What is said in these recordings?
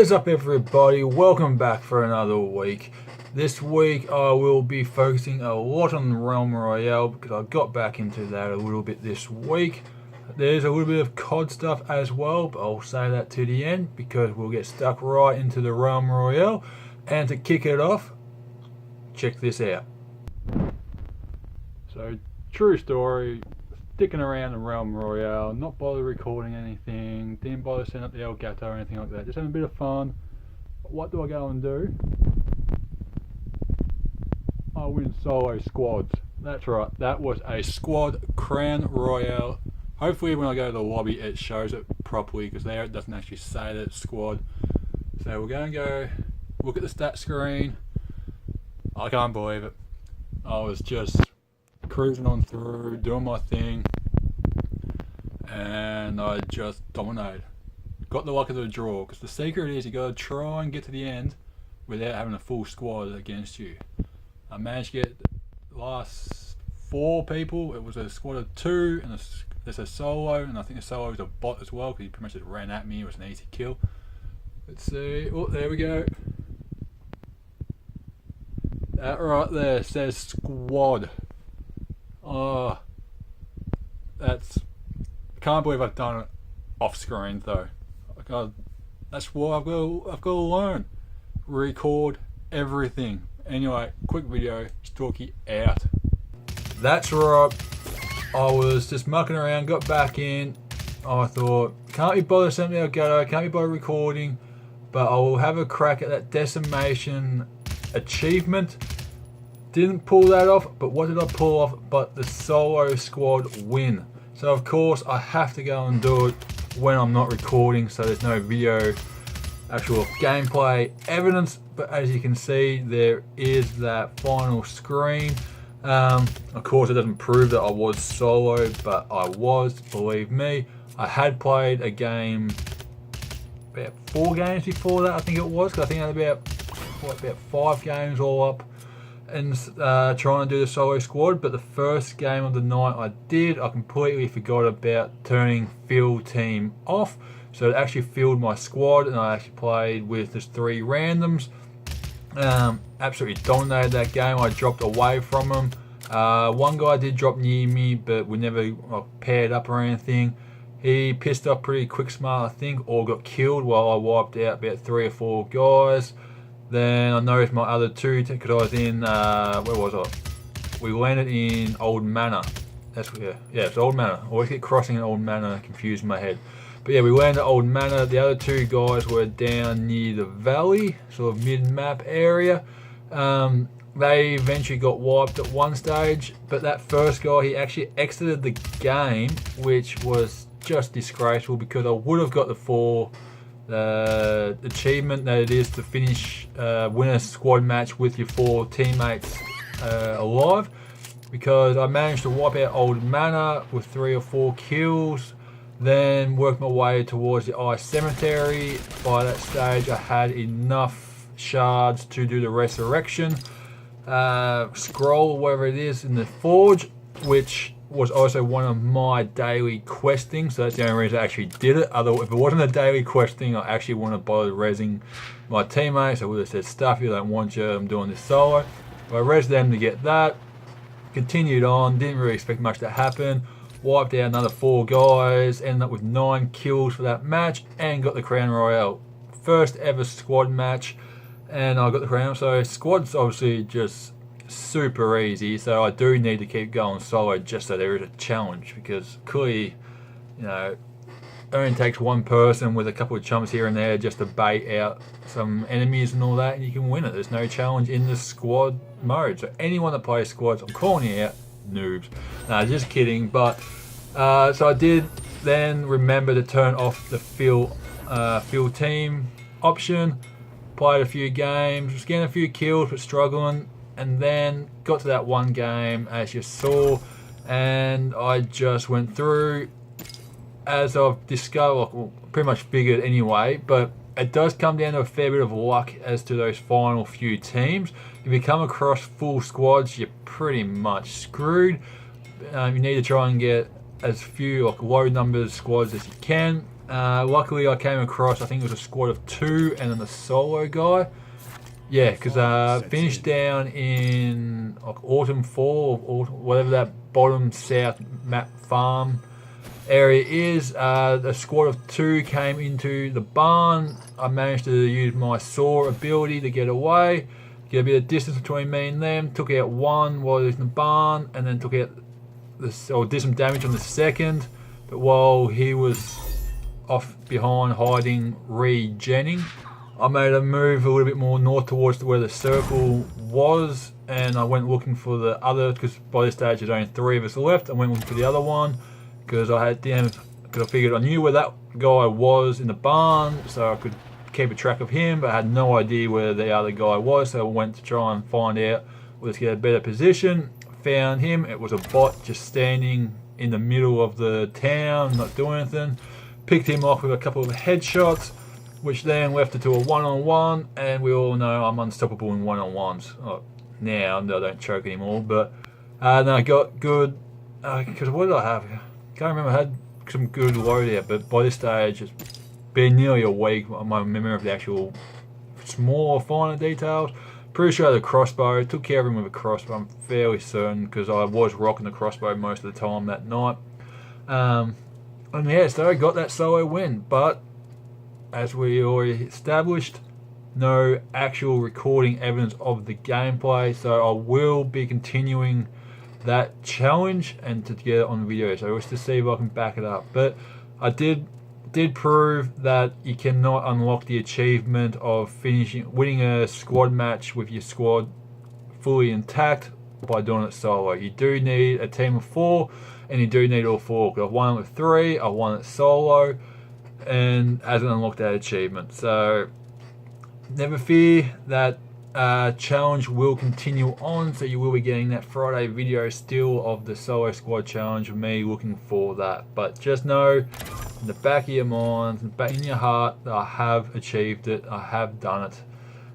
What is up, everybody? Welcome back for another week. This week I will be focusing a lot on Realm Royale because I got back into that a little bit this week. There's a little bit of COD stuff as well, but I'll say that to the end because we'll get stuck right into the Realm Royale. And to kick it off, check this out. So, true story, sticking around the Realm Royale, not bother recording anything, didn't bother setting up the Elgato or anything like that, just having a bit of fun. What do I go and do? I win solo squads. That's right, that was a squad Crown Royale. Hopefully when I go to the lobby it shows it properly, because there it doesn't actually say that it's squad. So we're going to go look at the stat screen. I can't believe it. I was just cruising on through, doing my thing, and I just dominated. Got the luck of the draw, because the secret is you got to try and get to the end without having a full squad against you. I managed to get the last 4 people. It was a squad of 2 and there's a solo, and I think the solo was a bot as well because he pretty much just ran at me. It was an easy kill. Let's see. Oh, there we go. That right there says squad. Oh, that's, I can't believe I've done it off screen though. That's what I've got to learn. Record everything. Anyway, quick video. Stalky out. That's right. I was just mucking around, got back in. I thought, can't be bothered sending out Elgato, can't be bothered recording, but I will have a crack at that decimation achievement. Didn't pull that off, but what did I pull off but the solo squad win? So of course I have to go and do it when I'm not recording, so there's no video actual gameplay evidence, but as you can see there is that final screen. Of course it doesn't prove that I was solo, but I was, believe me. I had played a game, about 4 games before that I think it was, because I think I had about 5 games all up and trying to do the solo squad. But the first game of the night I completely forgot about turning field team off, so it actually filled my squad and I actually played with just 3 randoms. Absolutely dominated that game. I dropped away from them. One guy did drop near me, but we never paired up or anything. He pissed off pretty quick smart, I think, or got killed while I wiped out about 3 or 4 guys. Then I noticed my other 2, because I was in, where was I? We landed in Old Manor. That's where, yeah, it's Old Manor. I always get crossing in Old Manor, confused in my head. But yeah, we landed at Old Manor. The other 2 guys were down near the valley, sort of mid-map area. They eventually got wiped at one stage, but that first guy, he actually exited the game, which was just disgraceful, because I would have got the 4 achievement that it is to finish, win a squad match with your 4 teammates alive, because I managed to wipe out Old Manor with 3 or 4 kills. Then worked my way towards the ice cemetery. By that stage I had enough shards to do the resurrection scroll, or whatever it is, in the forge, which was also one of my daily questing, so that's the only reason I actually did it. Otherwise, if it wasn't a daily questing, I actually wouldn't have bothered rezzing my teammates. I would have said, stuff you, don't want you, I'm doing this solo. But I rezzed them to get that, continued on, didn't really expect much to happen. Wiped out another 4 guys, ended up with 9 kills for that match, and got the Crown Royale. First ever squad match, and I got the crown. So squad's obviously just super easy, so I do need to keep going solo just so there is a challenge, because clearly, you know, it only takes 1 person with a couple of chumps here and there just to bait out some enemies and all that, and you can win it. There's no challenge in the squad mode. So anyone that plays squads, I'm calling you out, noobs. No, just kidding. But so I did then remember to turn off the field team option. Played a few games, was getting a few kills but struggling, and then got to that one game as you saw, and I just went through, as I've discovered, well, pretty much figured anyway, but it does come down to a fair bit of luck as to those final few teams. If you come across full squads, you're pretty much screwed. You need to try and get as few low numbers squads as you can. Luckily I came across, I think it was a squad of 2 and then the solo guy. Yeah, because finished down in like Autumn Fall or whatever that bottom south map farm area is. A squad of 2 came into the barn. I managed to use my saw ability to get away, get a bit of distance between me and them. Took out one while he was in the barn, and then took out or did some damage on the second. But while he was off behind hiding, regenning, I made a move a little bit more north towards where the circle was, and I went looking for the other, because by this stage there's only 3 of us left. I went looking for the other one because I figured I knew where that guy was in the barn, so I could keep a track of him, but I had no idea where the other guy was, so I went to try and find out, let's get a better position. Found him. It was a bot just standing in the middle of the town, not doing anything. Picked him off with a couple of headshots, which then left it to a one-on-one, and we all know I'm unstoppable in one-on-ones. Oh, now I don't choke anymore, but then I got good, because what did I have? Can't remember, I had some good loadout, but by this stage it's been nearly a week. My memory of the actual small, finer details. Pretty sure the crossbow, took care of him with a crossbow, I'm fairly certain, because I was rocking the crossbow most of the time that night. And yeah, so I got that solo win, but as we already established, no actual recording evidence of the gameplay, so I will be continuing that challenge and to get it on video, so let's just see if I can back it up. But I did prove that you cannot unlock the achievement of winning a squad match with your squad fully intact by doing it solo. You do need a team of 4, and you do need all 4. I've won it with 3, I won it solo, and hasn't unlocked that achievement. So never fear, that challenge will continue on, so you will be getting that Friday video still of the solo squad challenge of me looking for that. But just know in the back of your mind, back in your heart, that I have achieved it, I have done it.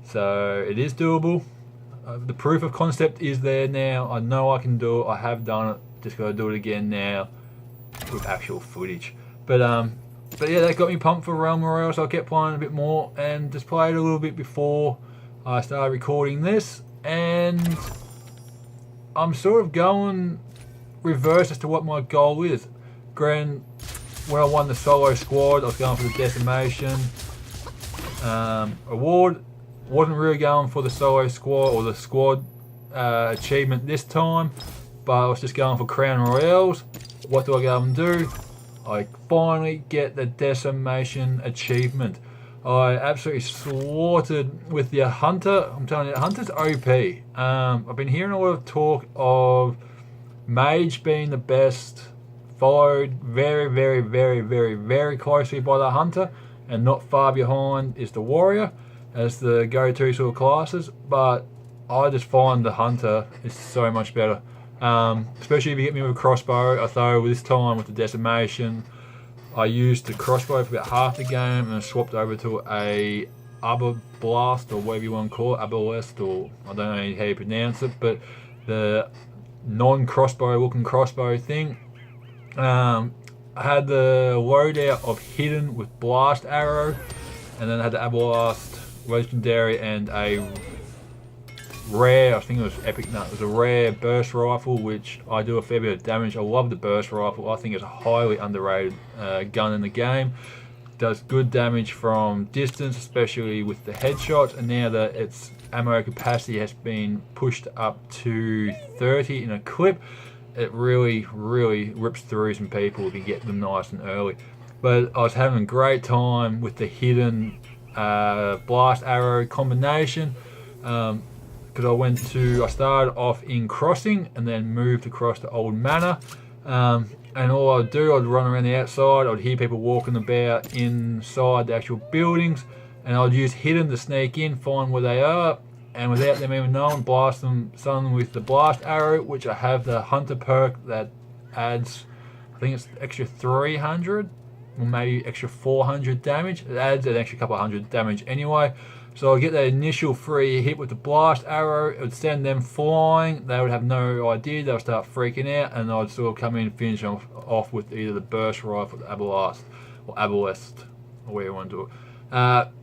So it is doable. The proof of concept is there now. I know I can do it, I have done it, just got to do it again now with actual footage. But yeah, that got me pumped for Realm Royale, so I kept playing a bit more and just played a little bit before I started recording this, and I'm sort of going reverse as to what my goal is. When I won the solo squad, I was going for the decimation award. Wasn't really going for the solo squad or the squad achievement this time, but I was just going for Crown Royales. What do I go and do? I finally get the decimation achievement. I absolutely slaughtered with the hunter. I'm telling you, the hunter's OP. I've been hearing a lot of talk of mage being the best, followed very, very, very, very, very closely by the hunter, and not far behind is the warrior as the go-to sort of classes. But I just find the hunter is so much better, especially if you get me with a crossbow. Although this time with the decimation, I used the crossbow for about half the game, and I swapped over to a blast, or whatever you want to call it, abalest, or I don't know how you pronounce it, but the non-crossbow looking crossbow thing. I had the loadout of hidden with blast arrow, and then I had the abalest legendary and a rare, I think it was epic, no, it was a rare burst rifle, which I do a fair bit of damage. I love the burst rifle. I think it's a highly underrated gun in the game. Does good damage from distance, especially with the headshots, and now that its ammo capacity has been pushed up to 30 in a clip, it really, really rips through some people if you get them nice and early. But I was having a great time with the hidden blast arrow combination. Because I started off in Crossing and then moved across to Old Manor, and all I'd do, I'd run around the outside, I'd hear people walking about inside the actual buildings, and I'd use hidden to sneak in, find where they are, and without them even knowing, blast them some with the blast arrow, which I have the hunter perk that adds, I think it's extra 300 or maybe extra 400 damage. It adds an extra couple of hundred damage anyway. So I get that initial free hit with the blast arrow, it would send them flying, they would have no idea, they would start freaking out, and I'd sort of come in and finish off with either the burst rifle or the abalast. or Abolest, or where you want to do it.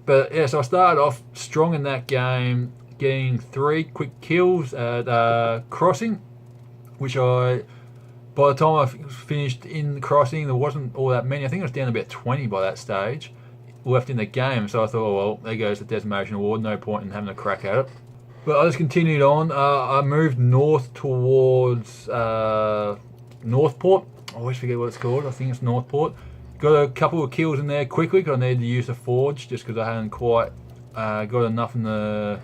But yeah, so I started off strong in that game, getting 3 quick kills at Crossing, which by the time I finished in the Crossing, there wasn't all that many. I think it was down to about 20 by that stage left in the game. So I thought, oh, well, there goes the Decimation Award. No point in having a crack at it. But I just continued on. I moved north towards Northport. I always forget what it's called. I think it's Northport. Got a couple of kills in there quickly because I needed to use the Forge just because I hadn't quite got enough in the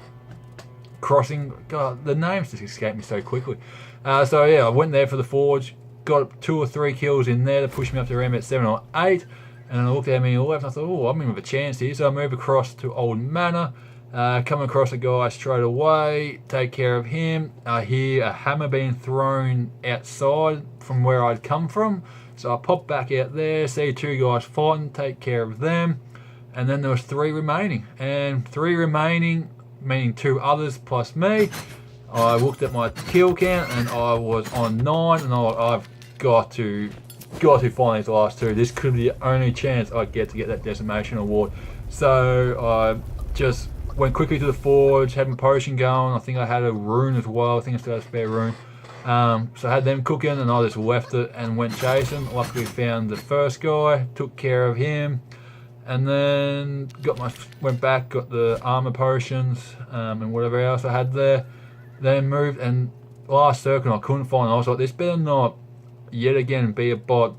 Crossing. God, the names just escaped me so quickly. So yeah, I went there for the Forge. Got 2 or 3 kills in there to push me up to around about 7 or 8. And I looked at me and left and I thought, oh, I'm in with a chance here. So I moved across to Old Manor. Come across a guy straight away, take care of him. I hear a hammer being thrown outside from where I'd come from. So I pop back out there, see 2 guys fighting, take care of them. And then there was 3 remaining. And 3 remaining, meaning 2 others plus me. I looked at my kill count and I was on 9, and I've got to find these last 2. This could be the only chance I get to get that Decimation Award. So I just went quickly to the Forge, had my potion going. I think I had a rune as well. I think I still had a spare rune. So I had them cooking and I just left it and went chasing. Luckily found the first guy, took care of him, and then went back, got the armor potions and whatever else I had there. Then moved, and last circle I couldn't find it. I was like, this better not yet again be a bot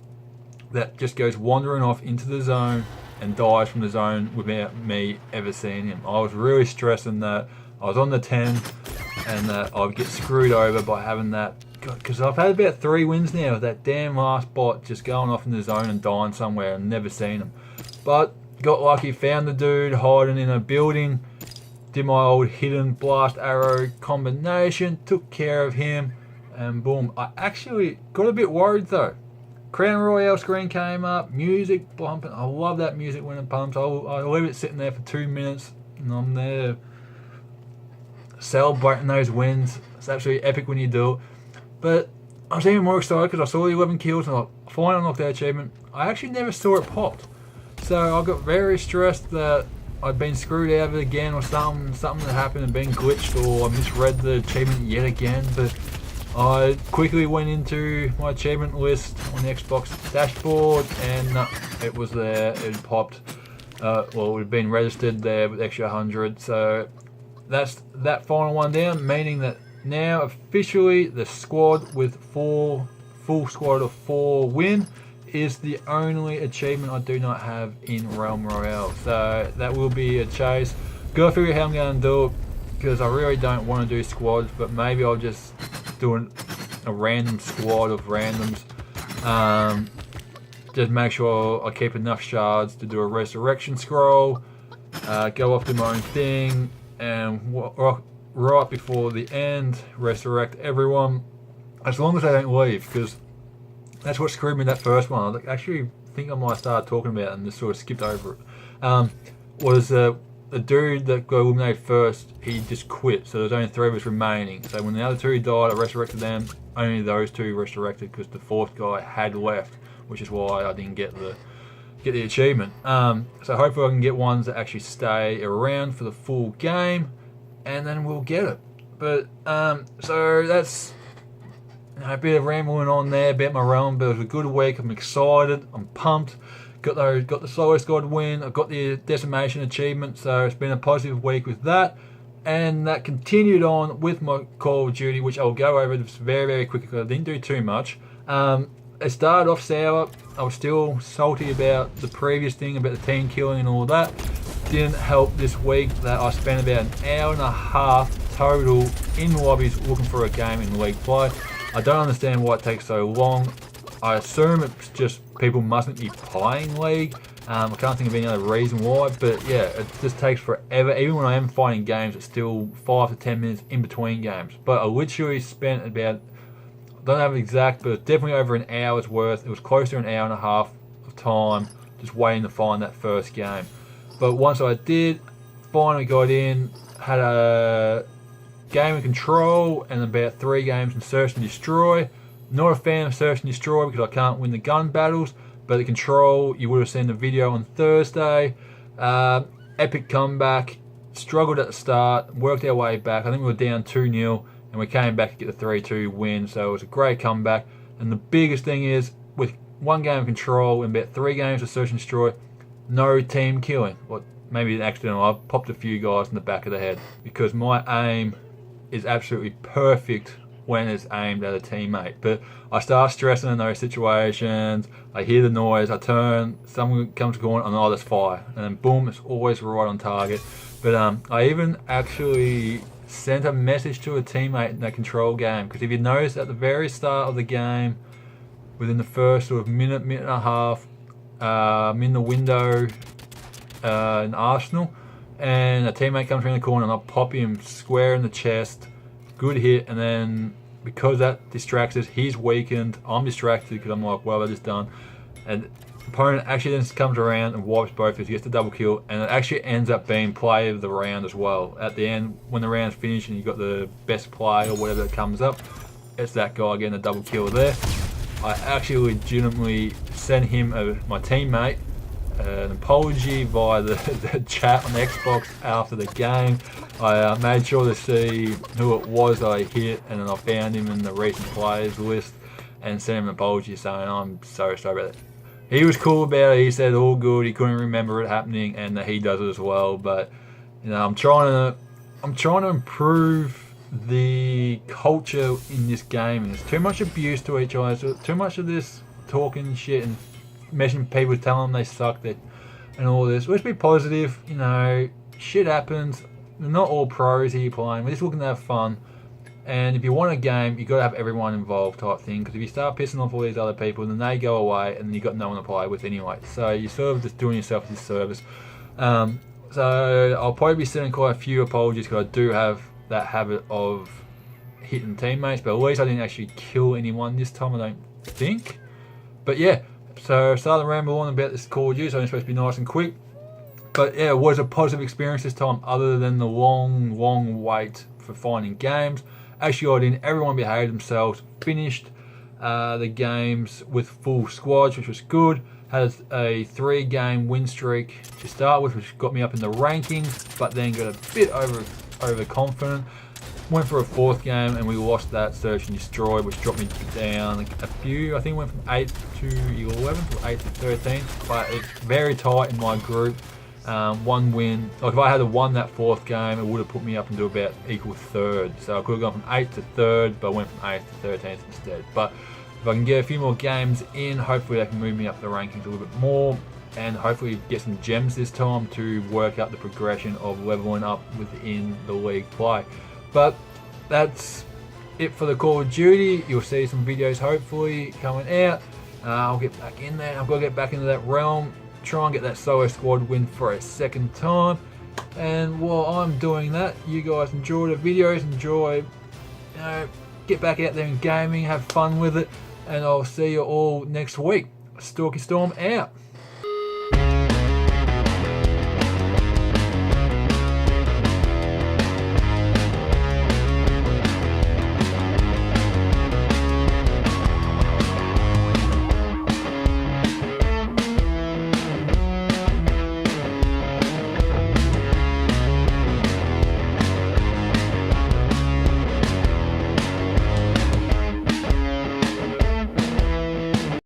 that just goes wandering off into the zone and dies from the zone without me ever seeing him. I was really stressing that I was on the 10 and that I'd get screwed over by having that, because I've had about 3 wins now with that damn last bot just going off in the zone and dying somewhere and never seen him. But got lucky, found the dude hiding in a building, did my old hidden blast arrow combination, took care of him, and boom. I actually got a bit worried though. Realm Royale screen came up, music bumping. I love that music when it pumps. I'll leave it sitting there for 2 minutes and I'm there celebrating those wins. It's absolutely epic when you do it. But I was even more excited because I saw the 11 kills and I finally unlocked that achievement. I actually never saw it popped. So I got very stressed that I'd been screwed out of it again, or something that happened and been glitched, or I misread the achievement yet again. But I quickly went into my achievement list on the Xbox dashboard and it was there, it had popped. Well, it would have been registered there with extra 100. So that's that final one down, meaning that now officially the squad with full squad of 4 win is the only achievement I do not have in Realm Royale. So that will be a chase. Gotta figure out how I'm going to do it, because I really don't want to do squads, but maybe I'll just do a random squad of randoms. Just make sure I keep enough shards to do a resurrection scroll, go off do my own thing, and right before the end, resurrect everyone, as long as I don't leave, because that's what screwed me that first one. I actually think I might start talking about it and just sort of skipped over it. Was the dude that got eliminated first, he just quit, so there's only 3 of us remaining. So when the other 2 died, I resurrected them, only those 2 resurrected because the 4th guy had left, which is why I didn't get the achievement. So hopefully I can get ones that actually stay around for the full game, and then we'll get it. But so that's a bit of rambling on there about my realm, but it was a good week. I'm excited, I'm pumped. Got the solo squad win, I've got the decimation achievement, so it's been a positive week with that. And that continued on with my Call of Duty, which I'll go over just very, very quickly because I didn't do too much. It started off sour. I was still salty about the previous thing, about the team killing and all that. Didn't help this week that I spent about an hour and a half total in lobbies looking for a game in league play. I don't understand why it takes so long. I assume it's just people mustn't be playing League. I can't think of any other reason why, but yeah, it just takes forever. Even when I am finding games, it's still 5 to 10 minutes in between games. But I literally spent about, I don't have it exact, but definitely over an hour's worth. It was close to an hour and a half of time just waiting to find that first game. But once I did, finally got in, had a game of Control and about 3 games in Search and Destroy. Not a fan of Search and Destroy because I can't win the gun battles, But the control, you would have seen the video on Thursday. Epic comeback. Struggled at the start, worked our way back. I think we were down 2-0, and we came back to get the 3-2 win. So it was a great comeback. And the biggest thing is, with 1 game of control and about 3 games of search and destroy, no team killing. Well, maybe an accidental. I've popped a few guys in the back of the head because my aim is absolutely perfect when it's aimed at a teammate. But I start stressing in those situations. I hear the noise, I turn, someone comes going, and that's fire. And then boom, it's always right on target. But I even actually sent a message to a teammate in that control game, because if you notice at the very start of the game, within the first sort of minute and a half, I'm in the window in Arsenal, and a teammate comes around the corner and I pop him square in the chest, good hit, and then because that distracts us, he's weakened, I'm distracted because I'm like, well, I just done, and the opponent actually then comes around and wipes both of us, gets the double kill, and it actually ends up being play of the round as well. At the end, when the round's finished and you've got the best play or whatever that comes up, it's that guy getting a double kill there. I actually legitimately sent him, my teammate, an apology via the chat on the Xbox after the game. I made sure to see who it was I hit, and then I found him in the recent players list and sent him an apology saying I'm so sorry about it. He was cool about it. He said all good. He couldn't remember it happening, and he does it as well. But you know, I'm trying to improve the culture in this game, and there's too much abuse to each other. So too much of this talking shit and messaging people, telling them they suck, that and all this. Let's be positive. You know, shit happens. They're not all pros here playing. We're just looking to have fun. And if you want a game, you got to have everyone involved, type thing. Because if you start pissing off all these other people, then they go away, and then you got no one to play with anyway. So you're sort of just doing yourself a disservice. So I'll probably be sending quite a few apologies, because I do have that habit of hitting teammates. But at least I didn't actually kill anyone this time, I don't think. But yeah, so I started to ramble on about this Call of Duty, so I'm supposed to be nice and quick. But yeah, it was a positive experience this time, other than the long wait for finding games. Actually got in, everyone behaved themselves, finished the games with full squads, which was good. Had a 3-game win streak to start with, which got me up in the rankings, but then got a bit overconfident. Went for a 4th game and we lost that search and destroy, which dropped me down a few. I think went from 8 to 11 to 8 to 13, but it's very tight in my group. 1 win. Like if I had won that 4th game, it would have put me up into about equal 3rd. So I could have gone from 8th to 3rd, but I went from 8th to 13th instead. But if I can get a few more games in, hopefully that can move me up the rankings a little bit more, and hopefully get some gems this time to work out the progression of leveling up within the league play. But that's it for the Call of Duty. You'll see some videos hopefully coming out. I'll get back in there. I've got to get back into that realm, try and get that solo squad win for a 2nd time. And while I'm doing that, you guys enjoy the videos, enjoy, you know, get back out there in gaming, have fun with it, and I'll see you all next week. Stalkystorm out.